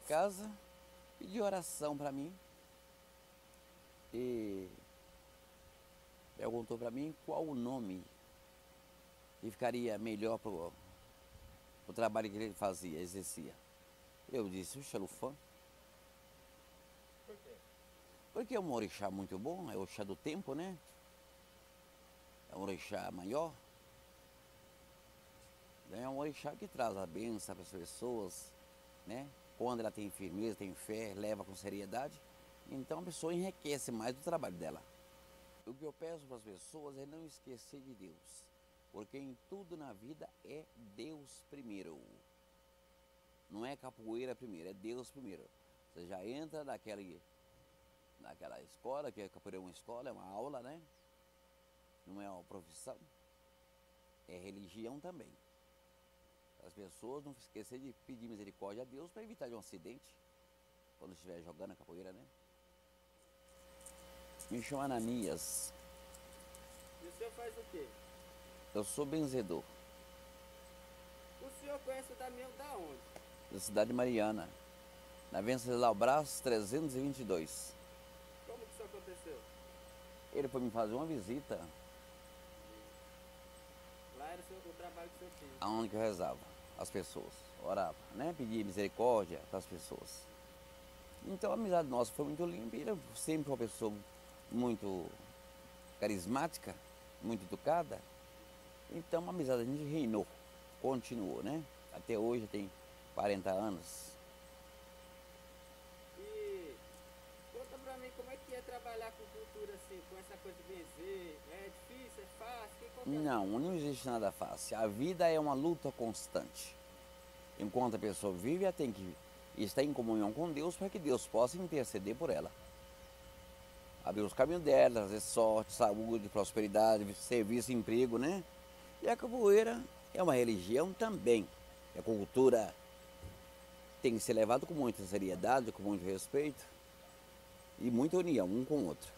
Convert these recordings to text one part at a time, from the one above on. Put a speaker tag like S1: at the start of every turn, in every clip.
S1: casa, pediu oração para mim e perguntou para mim qual o nome que ficaria melhor para o trabalho que ele fazia, exercia. Eu disse, o Xalufã.
S2: Por quê?
S1: Porque é um orixá muito bom, é o orixá do tempo, né? É um orixá maior. É um orixá que traz a bênção para as pessoas, né? Quando ela tem firmeza, tem fé, leva com seriedade, então a pessoa enriquece mais do trabalho dela. O que eu peço para as pessoas é não esquecer de Deus, porque em tudo na vida é Deus primeiro. Não é capoeira primeiro, é Deus primeiro. Você já entra naquela escola, que a capoeira é uma escola, é uma aula, né? Não é uma profissão, é religião também. As pessoas não esquecer de pedir misericórdia a Deus para evitar de um acidente quando estiver jogando a capoeira, né? Me chamo Ananias.
S2: E o senhor faz o quê?
S1: Eu sou benzedor
S2: O senhor conhece o Damião da onde?
S1: da cidade de Mariana, na Venceslau Brás 322.
S2: Como que isso aconteceu?
S1: Ele foi me fazer uma visita
S2: Lá era o trabalho que o senhor tinha.
S1: aonde que eu rezava, as pessoas, orava, né? Pedia misericórdia para as pessoas. Então a amizade nossa foi muito limpa e ele sempre foi uma pessoa muito carismática, muito educada. Então a amizade a gente reinou, continuou, né? Até hoje tem 40 anos.
S2: E conta pra mim como é que é trabalhar com cultura assim, com essa coisa de benzer. É difícil, é fácil? Qual que é?
S1: Não existe nada fácil. A vida é uma luta constante. Enquanto a pessoa vive, ela tem que estar em comunhão com Deus para que Deus possa interceder por ela. Abrir os caminhos dela, trazer sorte, saúde, prosperidade, serviço, emprego, né? E a capoeira é uma religião também. A cultura tem que ser levada com muita seriedade, com muito respeito e muita união um com o outro.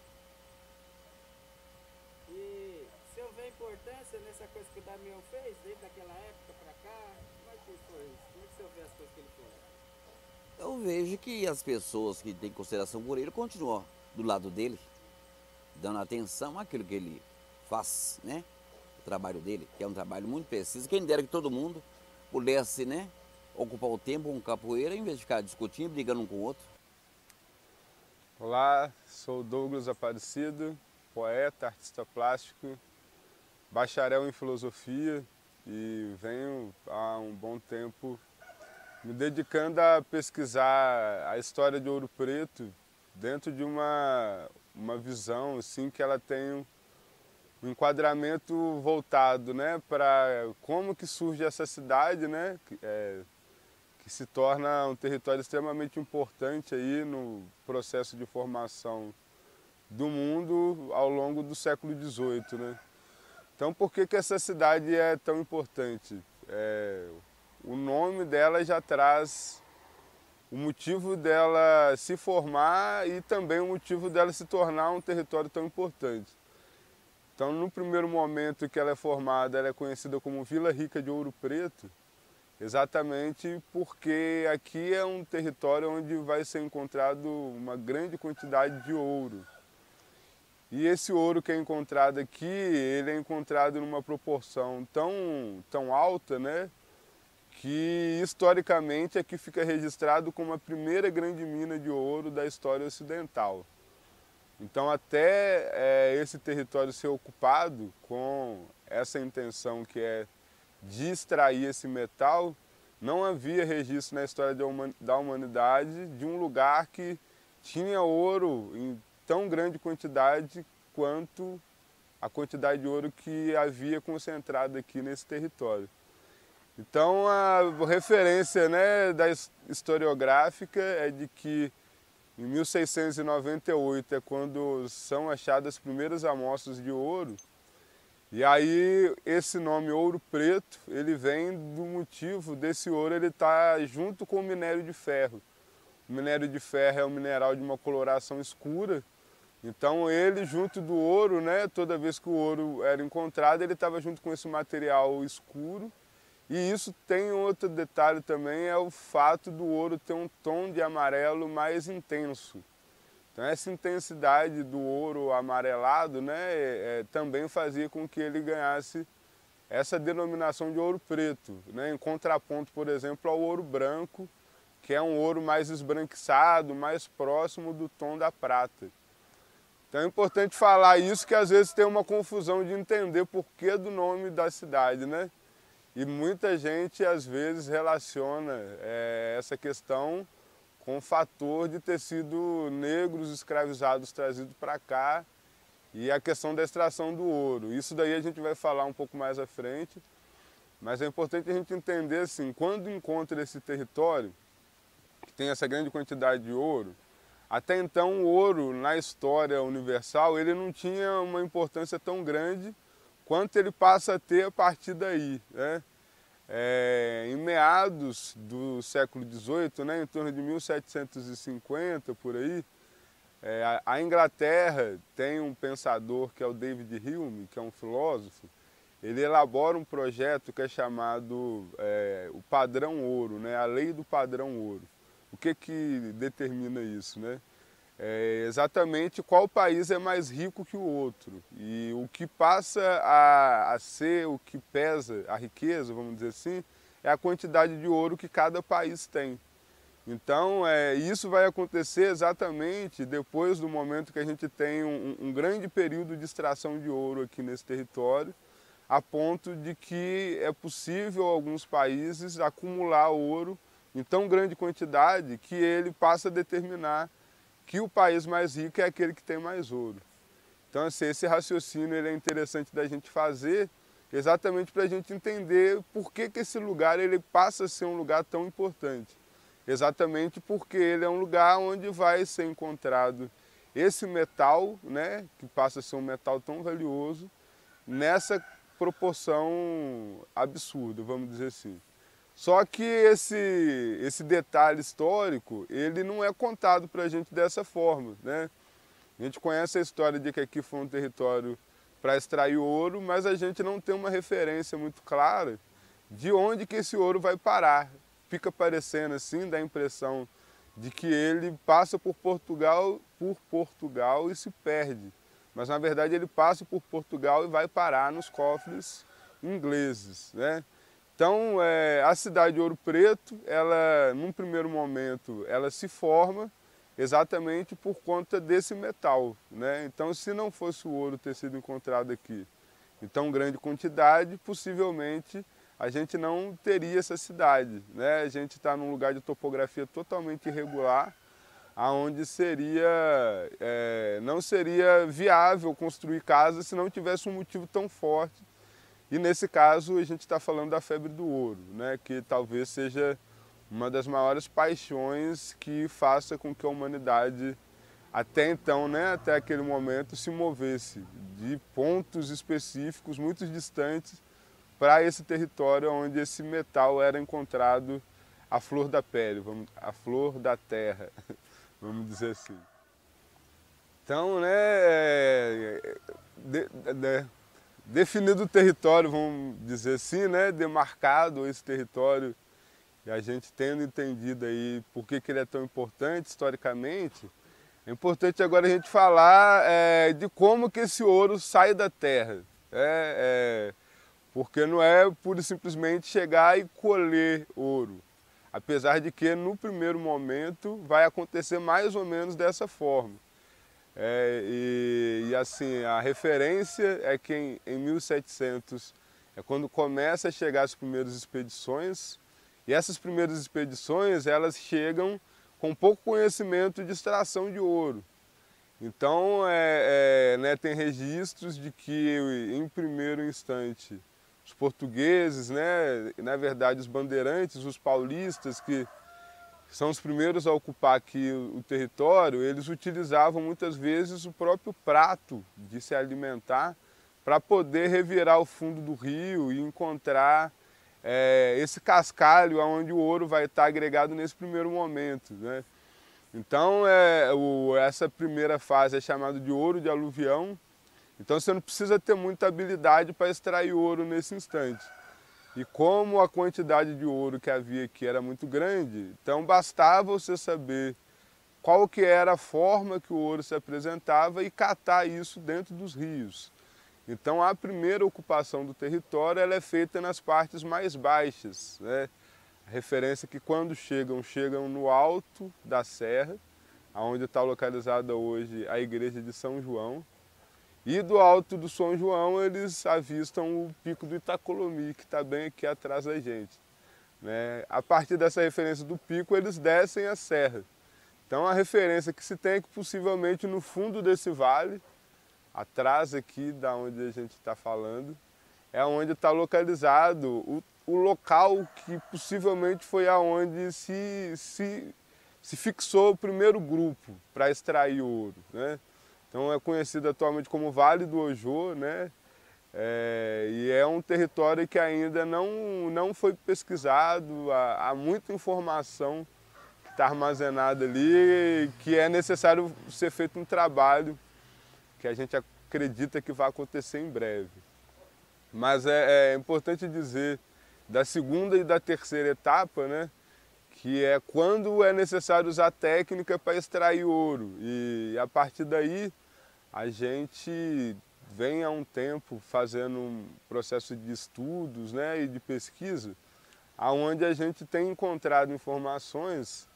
S2: E o senhor vê a importância nessa coisa que o Damião fez, desde aquela época pra cá? Como é que foi isso? Como é que o senhor vê as coisas que ele fez?
S1: Eu vejo que as pessoas que têm consideração por ele continuam do lado dele, dando atenção àquilo que ele faz, né? O trabalho dele, que é um trabalho muito preciso. Quem dera que todo mundo pudesse, né, ocupar o tempo com capoeira em vez de ficar discutindo, brigando um com o outro.
S3: Olá, sou Douglas Aparecido, poeta, artista plástico, bacharel em filosofia e venho há um bom tempo me dedicando a pesquisar a história de Ouro Preto dentro de uma visão assim, que ela tem um enquadramento voltado, né, para como que surge essa cidade, né, que se torna um território extremamente importante aí no processo de formação do mundo ao longo do século XVIII, né? Então, por que essa cidade é tão importante? O nome dela já traz o motivo dela se formar e também o motivo dela se tornar um território tão importante. Então, no primeiro momento que ela é formada, ela é conhecida como Vila Rica de Ouro Preto, exatamente porque aqui é um território onde vai ser encontrado uma grande quantidade de ouro. E esse ouro que é encontrado aqui, ele é encontrado numa proporção tão alta, né, que historicamente aqui fica registrado como a primeira grande mina de ouro da história ocidental. Então até esse território ser ocupado com essa intenção que é de extrair esse metal, não havia registro na história da humanidade de um lugar que tinha ouro em tão grande quantidade quanto a quantidade de ouro que havia concentrado aqui nesse território. Então a referência, né, historiográfica é de que em 1698 é quando são achadas as primeiras amostras de ouro. E aí esse nome Ouro Preto, ele vem do motivo desse ouro ele estar junto com o minério de ferro. O minério de ferro é um mineral de uma coloração escura, então ele junto do ouro, né, toda vez que o ouro era encontrado, ele estava junto com esse material escuro E isso tem outro detalhe também, é o fato do ouro ter um tom de amarelo mais intenso. Então essa intensidade do ouro amarelado, né, também fazia com que ele ganhasse essa denominação de ouro preto, né, em contraponto, por exemplo, ao ouro branco, que é um ouro mais esbranquiçado, mais próximo do tom da prata. Então é importante falar isso, que às vezes tem uma confusão de entender o porquê do nome da cidade, né? E muita gente às vezes relaciona essa questão com o fator de ter sido negros escravizados trazidos para cá e a questão da extração do ouro. Isso daí a gente vai falar um pouco mais à frente, mas é importante a gente entender assim, quando encontra esse território, que tem essa grande quantidade de ouro, até então o ouro na história universal ele não tinha uma importância tão grande quanto ele passa a ter a partir daí, né? Em meados do século XVIII, né, em torno de 1750, por aí, a Inglaterra tem um pensador que é o David Hume, que é um filósofo. Ele elabora um projeto que é chamado o padrão ouro, né, a lei do padrão ouro. O que determina isso, né? Exatamente qual país é mais rico que o outro. E o que passa a ser, o que pesa a riqueza, vamos dizer assim, é a quantidade de ouro que cada país tem. Então, isso vai acontecer exatamente depois do momento que a gente tem um grande período de extração de ouro aqui nesse território, a ponto de que é possível alguns países acumular ouro em tão grande quantidade que ele passa a determinar que o país mais rico é aquele que tem mais ouro. Então, assim, esse raciocínio ele é interessante da gente fazer exatamente para a gente entender por que esse lugar ele passa a ser um lugar tão importante. Exatamente porque ele é um lugar onde vai ser encontrado esse metal, né, que passa a ser um metal tão valioso, nessa proporção absurda, vamos dizer assim. Só que esse detalhe histórico, ele não é contado para a gente dessa forma, né? A gente conhece a história de que aqui foi um território para extrair ouro, mas a gente não tem uma referência muito clara de onde que esse ouro vai parar. Fica parecendo assim, dá a impressão de que ele passa por Portugal e se perde. Mas na verdade ele passa por Portugal e vai parar nos cofres ingleses, né? Então, a cidade de Ouro Preto, ela, num primeiro momento, ela se forma exatamente por conta desse metal, né? Então, se não fosse o ouro ter sido encontrado aqui em tão grande quantidade, possivelmente a gente não teria essa cidade, né? A gente está num lugar de topografia totalmente irregular, aonde não seria viável construir casas se não tivesse um motivo tão forte. E nesse caso a gente está falando da febre do ouro, né? Que talvez seja uma das maiores paixões que faça com que a humanidade até então, né, até aquele momento, se movesse de pontos específicos muito distantes para esse território onde esse metal era encontrado à flor da pele, a flor da terra, vamos dizer assim. Então, né, definido o território, vamos dizer assim, né, demarcado esse território, e a gente tendo entendido aí por que ele é tão importante historicamente, é importante agora a gente falar de como que esse ouro sai da terra. Porque não é pura e simplesmente chegar e colher ouro. Apesar de que no primeiro momento vai acontecer mais ou menos dessa forma. E assim, a referência é que em 1700 é quando começa a chegar as primeiras expedições, e essas primeiras expedições elas chegam com pouco conhecimento de extração de ouro. Então né, tem registros de que em primeiro instante os portugueses, né, na verdade os bandeirantes, os paulistas, que são os primeiros a ocupar aqui o território, eles utilizavam muitas vezes o próprio prato de se alimentar para poder revirar o fundo do rio e encontrar esse cascalho onde o ouro vai estar agregado nesse primeiro momento, né? Então essa primeira fase é chamada de ouro de aluvião. Então você não precisa ter muita habilidade para extrair ouro nesse instante. E como a quantidade de ouro que havia aqui era muito grande, então bastava você saber qual que era a forma que o ouro se apresentava e catar isso dentro dos rios. Então a primeira ocupação do território ela é feita nas partes mais baixas, né? A referência é que quando chegam no alto da serra, onde está localizada hoje a igreja de São João. E do alto do São João eles avistam o pico do Itacolomi, que está bem aqui atrás da gente, né? A partir dessa referência do pico eles descem a serra. Então a referência que se tem é que possivelmente no fundo desse vale, atrás aqui da onde a gente está falando, é onde está localizado o local que possivelmente foi aonde se fixou o primeiro grupo para extrair ouro, né? Então é conhecido atualmente como Vale do Ojô, né? E é um território que ainda não foi pesquisado, há muita informação que está armazenada ali, que é necessário ser feito um trabalho que a gente acredita que vai acontecer em breve. Mas é importante dizer da segunda e da terceira etapa, né? Que é quando é necessário usar técnica para extrair ouro. E a partir daí a gente vem há um tempo fazendo um processo de estudos, né, e de pesquisa, onde a gente tem encontrado informações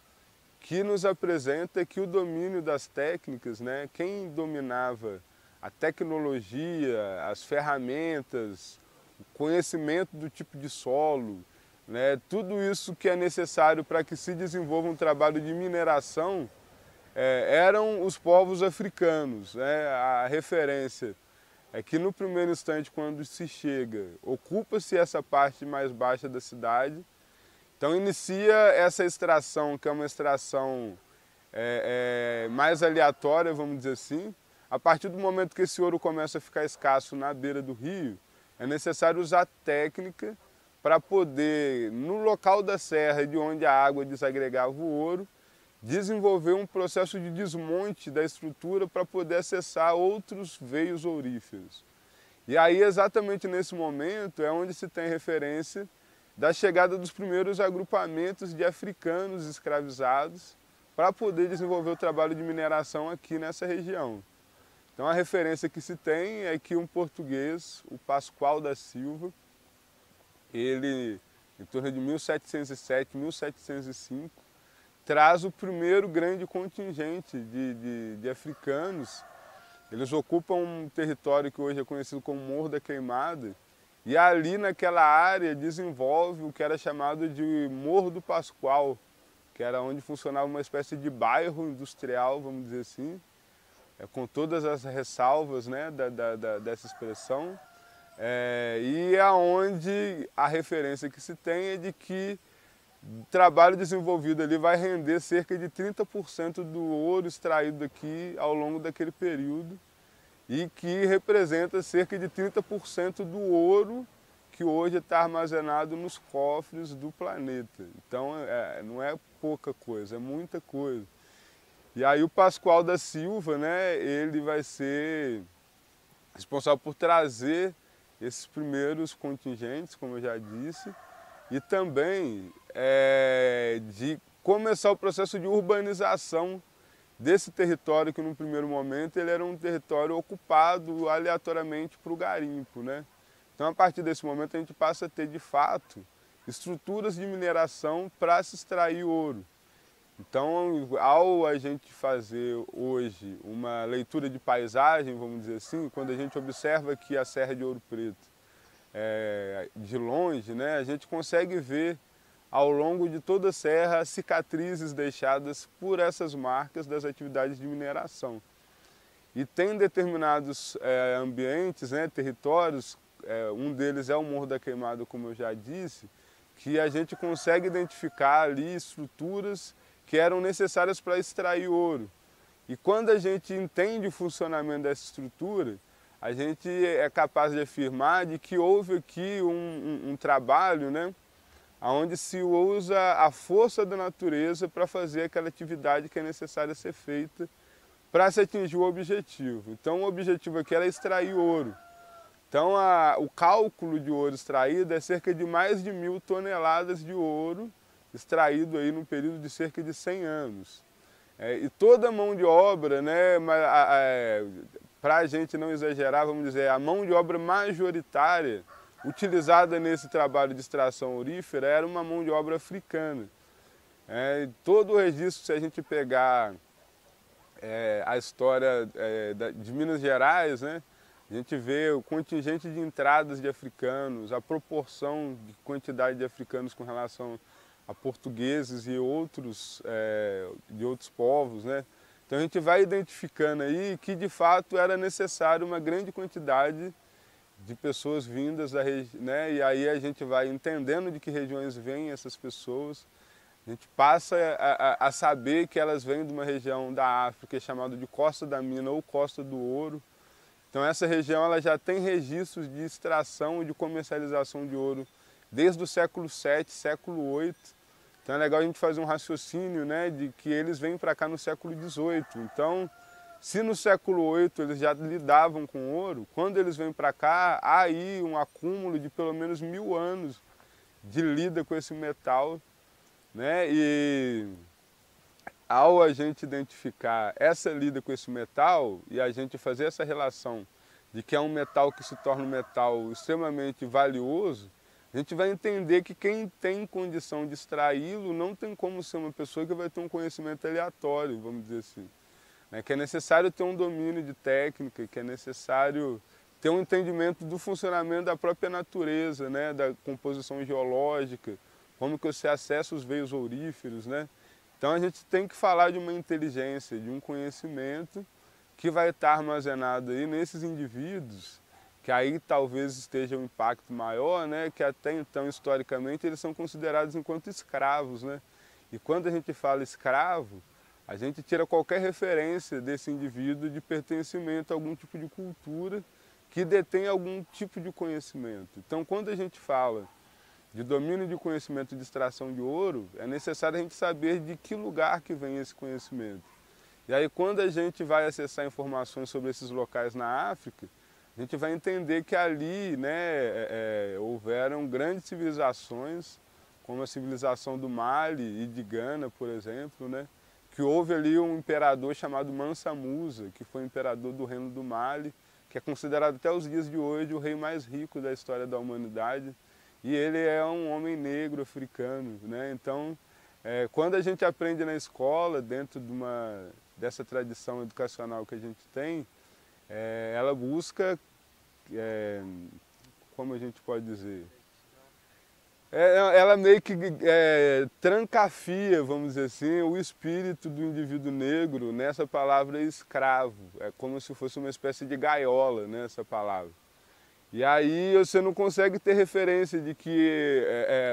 S3: que nos apresenta que o domínio das técnicas, né, quem dominava a tecnologia, as ferramentas, o conhecimento do tipo de solo, né, tudo isso que é necessário para que se desenvolva um trabalho de mineração, eram os povos africanos, né? A referência é que no primeiro instante, quando se chega, ocupa-se essa parte mais baixa da cidade, então inicia essa extração, que é uma extração mais aleatória, vamos dizer assim. A partir do momento que esse ouro começa a ficar escasso na beira do rio, é necessário usar técnica para poder, no local da serra de onde a água desagregava o ouro, desenvolver um processo de desmonte da estrutura para poder acessar outros veios ouríferos. E aí, exatamente nesse momento, é onde se tem referência da chegada dos primeiros agrupamentos de africanos escravizados para poder desenvolver o trabalho de mineração aqui nessa região. Então a referência que se tem é que um português, o Pascoal da Silva, ele, em torno de 1707, 1705, traz o primeiro grande contingente de africanos. Eles ocupam um território que hoje é conhecido como Morro da Queimada, e ali naquela área desenvolve o que era chamado de Morro do Pascoal, que era onde funcionava uma espécie de bairro industrial, vamos dizer assim, com todas as ressalvas, né, dessa expressão, e aonde a referência que se tem é de que o trabalho desenvolvido ali vai render cerca de 30% do ouro extraído aqui ao longo daquele período e que representa cerca de 30% do ouro que hoje está armazenado nos cofres do planeta. Então não é pouca coisa, é muita coisa. E aí o Pascoal da Silva, né, ele vai ser responsável por trazer esses primeiros contingentes, como eu já disse, e também de começar o processo de urbanização desse território que no primeiro momento ele era um território ocupado aleatoriamente para o garimpo, né? Então a partir desse momento a gente passa a ter de fato estruturas de mineração para se extrair ouro. Então ao a gente fazer hoje uma leitura de paisagem, vamos dizer assim, quando a gente observa aqui a Serra de Ouro Preto de longe, né, a gente consegue ver ao longo de toda a serra as cicatrizes deixadas por essas marcas das atividades de mineração. E tem determinados ambientes, né, territórios, um deles é o Morro da Queimada, como eu já disse, que a gente consegue identificar ali estruturas que eram necessárias para extrair ouro. E quando a gente entende o funcionamento dessa estrutura, a gente é capaz de afirmar de que houve aqui um trabalho, né, onde se usa a força da natureza para fazer aquela atividade que é necessária ser feita para se atingir o objetivo. Então o objetivo aqui era extrair ouro. Então o cálculo de ouro extraído é cerca de mais de 1.000 toneladas de ouro extraído aí num período de cerca de 100 anos. E toda a mão de obra, né, para a gente não exagerar, vamos dizer, a mão de obra majoritária utilizada nesse trabalho de extração aurífera era uma mão de obra africana. Todo o registro, se a gente pegar a história de Minas Gerais, né, a gente vê o contingente de entradas de africanos, a proporção de quantidade de africanos com relação a portugueses e de outros povos, né? Então a gente vai identificando aí que de fato era necessário uma grande quantidade de pessoas vindas da região, né? E aí a gente vai entendendo de que regiões vêm essas pessoas, a gente passa a saber que elas vêm de uma região da África chamada de Costa da Mina ou Costa do Ouro. Então essa região ela já tem registros de extração e de comercialização de ouro desde o século VII, século VIII. Então é legal a gente fazer um raciocínio, né, de que eles vêm para cá no século XVIII. Então, se no século VIII eles já lidavam com ouro, quando eles vêm para cá, há aí um acúmulo de pelo menos 1000 anos de lida com esse metal, né? E ao a gente identificar essa lida com esse metal e a gente fazer essa relação de que é um metal que se torna um metal extremamente valioso, a gente vai entender que quem tem condição de extraí-lo não tem como ser uma pessoa que vai ter um conhecimento aleatório, vamos dizer assim. Que é necessário ter um domínio de técnica, que é necessário ter um entendimento do funcionamento da própria natureza, né, da composição geológica, como que você acessa os veios auríferos, né? Então a gente tem que falar de uma inteligência, de um conhecimento que vai estar armazenado aí nesses indivíduos, que aí talvez esteja um impacto maior, né, que até então, historicamente, eles são considerados enquanto escravos, né? E quando a gente fala escravo, a gente tira qualquer referência desse indivíduo de pertencimento a algum tipo de cultura que detém algum tipo de conhecimento. Então, quando a gente fala de domínio de conhecimento de extração de ouro, é necessário a gente saber de que lugar que vem esse conhecimento. E aí, quando a gente vai acessar informações sobre esses locais na África, a gente vai entender que ali, né, houveram grandes civilizações, como a civilização do Mali e de Gana, por exemplo, né, que houve ali um imperador chamado Mansa Musa, que foi imperador do reino do Mali, que é considerado até os dias de hoje o rei mais rico da história da humanidade, e ele é um homem negro africano, né? Então, quando a gente aprende na escola, dentro dessa tradição educacional que a gente tem, ela busca, como a gente pode dizer, ela meio que trancafia, vamos dizer assim, o espírito do indivíduo negro nessa palavra escravo. É como se fosse uma espécie de gaiola, né, essa palavra. E aí você não consegue ter referência de que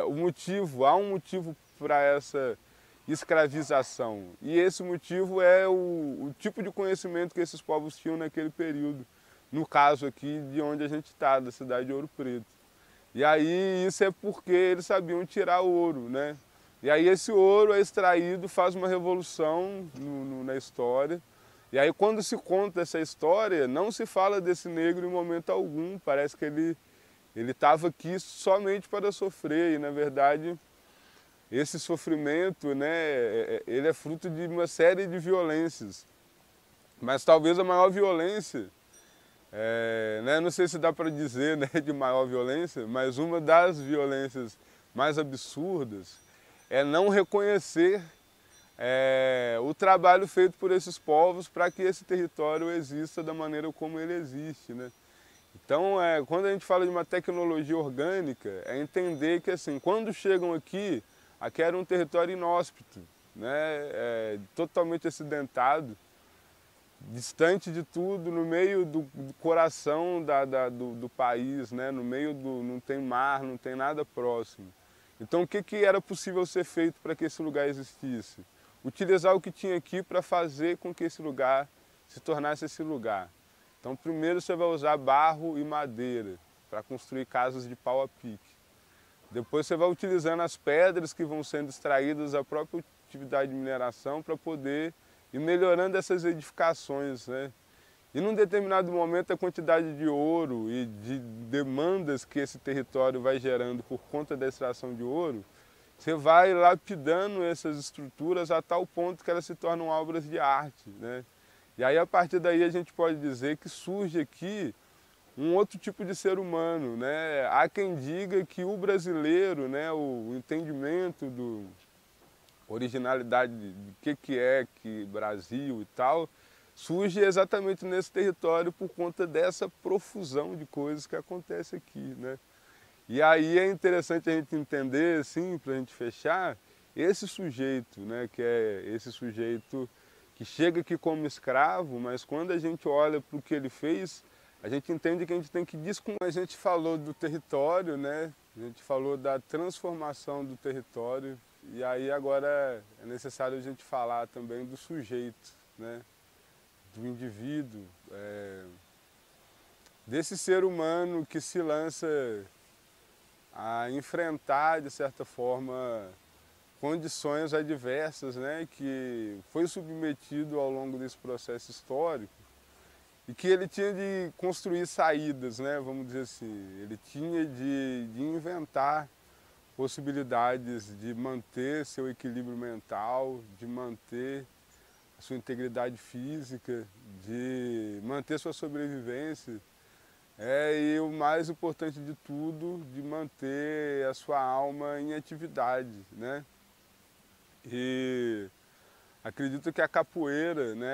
S3: há um motivo para essa escravização. E esse motivo é o tipo de conhecimento que esses povos tinham naquele período. No caso aqui de onde a gente está, da cidade de Ouro Preto. E aí isso é porque eles sabiam tirar ouro, né? E aí esse ouro é extraído, faz uma revolução na história. E aí quando se conta essa história, não se fala desse negro em momento algum. Parece que ele estava aqui somente para sofrer. E na verdade, esse sofrimento, né, ele é fruto de uma série de violências. Mas talvez a maior violência, né, não sei se dá para dizer, né, de maior violência, mas uma das violências mais absurdas é não reconhecer o trabalho feito por esses povos para que esse território exista da maneira como ele existe, né? Então, quando a gente fala de uma tecnologia orgânica, é entender que assim, quando chegam aqui era um território inóspito, né, totalmente acidentado, distante de tudo, no meio do coração do país, né, no meio não tem mar, não tem nada próximo. Então o que era possível ser feito para que esse lugar existisse? Utilizar o que tinha aqui para fazer com que esse lugar se tornasse esse lugar. Então primeiro você vai usar barro e madeira para construir casas de pau a pique. Depois você vai utilizando as pedras que vão sendo extraídas da própria atividade de mineração para poder ir melhorando essas edificações, né? E num determinado momento a quantidade de ouro e de demandas que esse território vai gerando por conta da extração de ouro, você vai lapidando essas estruturas a tal ponto que elas se tornam obras de arte, né? E aí a partir daí a gente pode dizer que surge aqui um outro tipo de ser humano, né? Há quem diga que o brasileiro, né, o entendimento do originalidade de que é que Brasil e tal, surge exatamente nesse território por conta dessa profusão de coisas que acontece aqui, né? E aí é interessante a gente entender, assim, para a gente fechar, esse sujeito, né, que é esse sujeito que chega aqui como escravo, mas quando a gente olha para o que ele fez, a gente entende que a gente tem que desconstruir. A gente falou do território, né? A gente falou da transformação do território, e aí agora é necessário a gente falar também do sujeito, né? Do indivíduo, desse ser humano que se lança a enfrentar, de certa forma, condições adversas, né, que foi submetido ao longo desse processo histórico e que ele tinha de construir saídas, né, vamos dizer assim, ele tinha de inventar possibilidades de manter seu equilíbrio mental, de manter a sua integridade física, de manter sua sobrevivência. E o mais importante de tudo, de manter a sua alma em atividade, né? E acredito que a capoeira, né?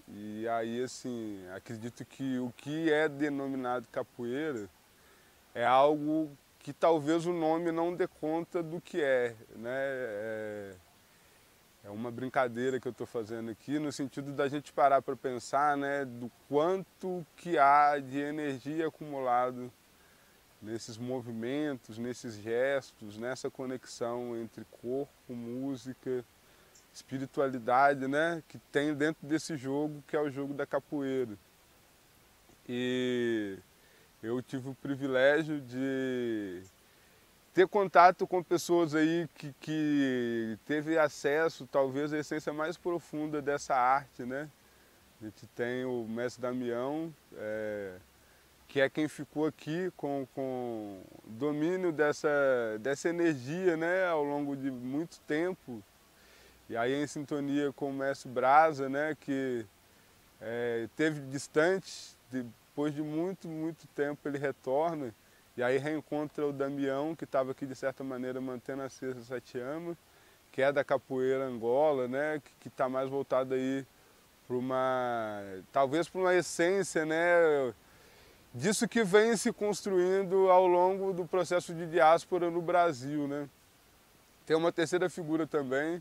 S3: E aí, assim, acredito que o que é denominado capoeira é algo que talvez o nome não dê conta do que é, né? É uma brincadeira que eu estou fazendo aqui, no sentido da gente parar para pensar, né, do quanto que há de energia acumulado nesses movimentos, nesses gestos, nessa conexão entre corpo, música, espiritualidade, né, que tem dentro desse jogo, que é o jogo da capoeira. E eu tive o privilégio de ter contato com pessoas aí que teve acesso, talvez, à essência mais profunda dessa arte, né? A gente tem o mestre Damião, que é quem ficou aqui com domínio dessa energia, né, ao longo de muito tempo. E aí em sintonia com o mestre Brasa, né, que teve distante, depois de muito, muito tempo ele retorna. E aí reencontra o Damião, que estava aqui de certa maneira mantendo acesa essa chama, que é da capoeira Angola, né? Que está mais voltado aí para talvez para uma essência, né? Disso que vem se construindo ao longo do processo de diáspora no Brasil, né? Tem uma terceira figura também,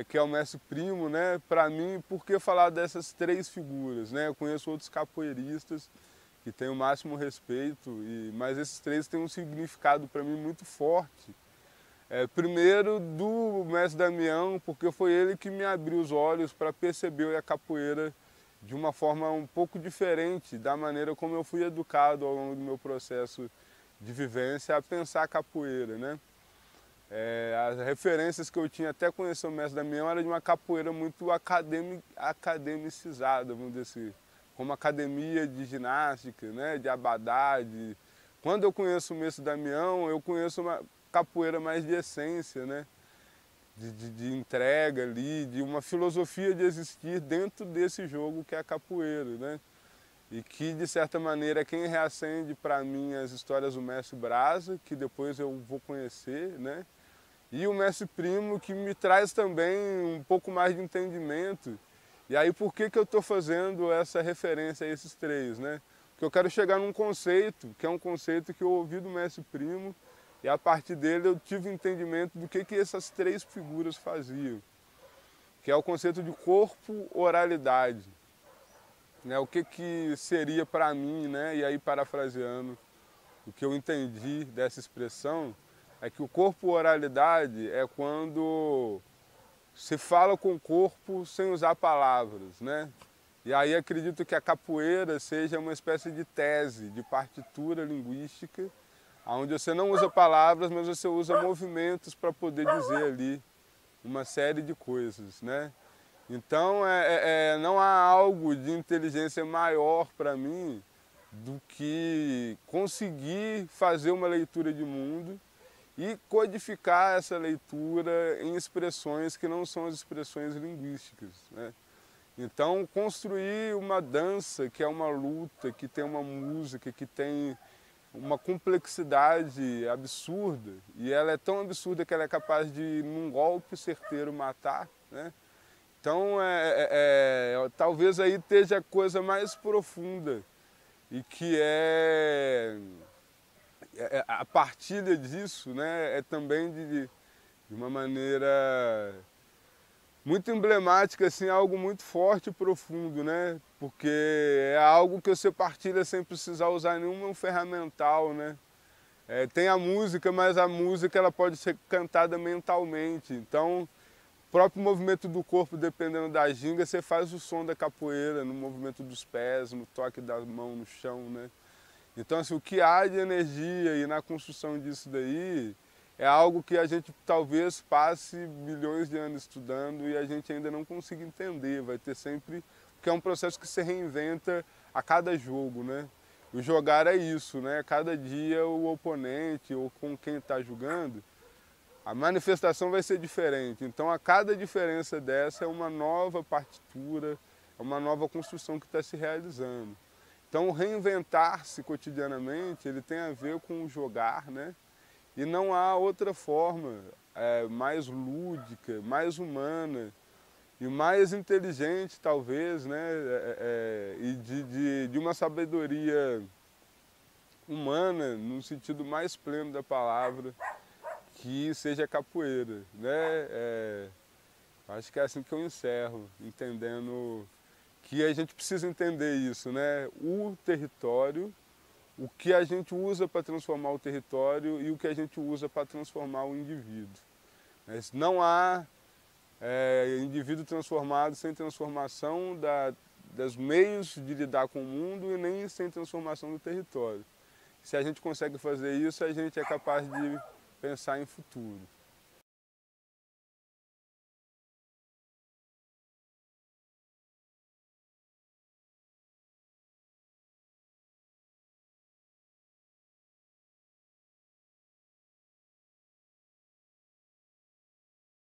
S3: que é o mestre Primo, né? Para mim, por que falar dessas três figuras, né? Eu conheço outros capoeiristas que tem o máximo respeito, mas esses três têm um significado para mim muito forte. Primeiro do mestre Damião, porque foi ele que me abriu os olhos para perceber a capoeira de uma forma um pouco diferente da maneira como eu fui educado ao longo do meu processo de vivência a pensar a capoeira, né? As referências que eu tinha até conhecer o mestre Damião era de uma capoeira muito academicizada, vamos dizer assim, como academia de ginástica, né, de abadá. Quando eu conheço o mestre Damião, eu conheço uma capoeira mais de essência, né, de entrega ali, de uma filosofia de existir dentro desse jogo que é a capoeira, né, e que de certa maneira é quem reacende para mim as histórias do mestre Brasa, que depois eu vou conhecer, né, e o mestre Primo, que me traz também um pouco mais de entendimento. E aí por que eu estou fazendo essa referência a esses três, né? Porque eu quero chegar num conceito, que é um conceito que eu ouvi do mestre Primo, e a partir dele eu tive entendimento do que essas três figuras faziam, que é o conceito de corpo-oralidade, né? O que seria para mim, né? E aí parafraseando o que eu entendi dessa expressão, é que o corpo-oralidade é quando se fala com o corpo sem usar palavras, né? E aí acredito que a capoeira seja uma espécie de tese, de partitura linguística, onde você não usa palavras, mas você usa movimentos para poder dizer ali uma série de coisas, né? Então não há algo de inteligência maior para mim do que conseguir fazer uma leitura de mundo e codificar essa leitura em expressões que não são as expressões linguísticas, né? Então, construir uma dança que é uma luta, que tem uma música, que tem uma complexidade absurda, e ela é tão absurda que ela é capaz de, num golpe certeiro, matar, né? Então, talvez aí esteja a coisa mais profunda e que a partilha disso, né, é também de uma maneira muito emblemática, assim, algo muito forte e profundo, né? Porque é algo que você partilha sem precisar usar nenhum ferramental, né? Tem a música, mas a música ela pode ser cantada mentalmente. Então, o próprio movimento do corpo, dependendo da ginga, você faz o som da capoeira, no movimento dos pés, no toque da mão no chão, né? Então, assim, o que há de energia e na construção disso daí é algo que a gente talvez passe milhões de anos estudando e a gente ainda não consiga entender. Vai ter sempre... Porque é um processo que se reinventa a cada jogo, né? O jogar é isso, né? Cada dia o oponente ou com quem está jogando, a manifestação vai ser diferente. Então, a cada diferença dessa é uma nova partitura, é uma nova construção que está se realizando. Então, reinventar-se cotidianamente, ele tem a ver com o jogar, né? E não há outra forma mais lúdica, mais humana e mais inteligente, talvez, né? E de uma sabedoria humana, no sentido mais pleno da palavra, que seja a capoeira, né? Acho que é assim que eu encerro, entendendo que a gente precisa entender isso, né? O território, o que a gente usa para transformar o território e o que a gente usa para transformar o indivíduo. Mas não há indivíduo transformado sem transformação dos meios de lidar com o mundo e nem sem transformação do território. Se a gente consegue fazer isso, a gente é capaz de pensar em futuro.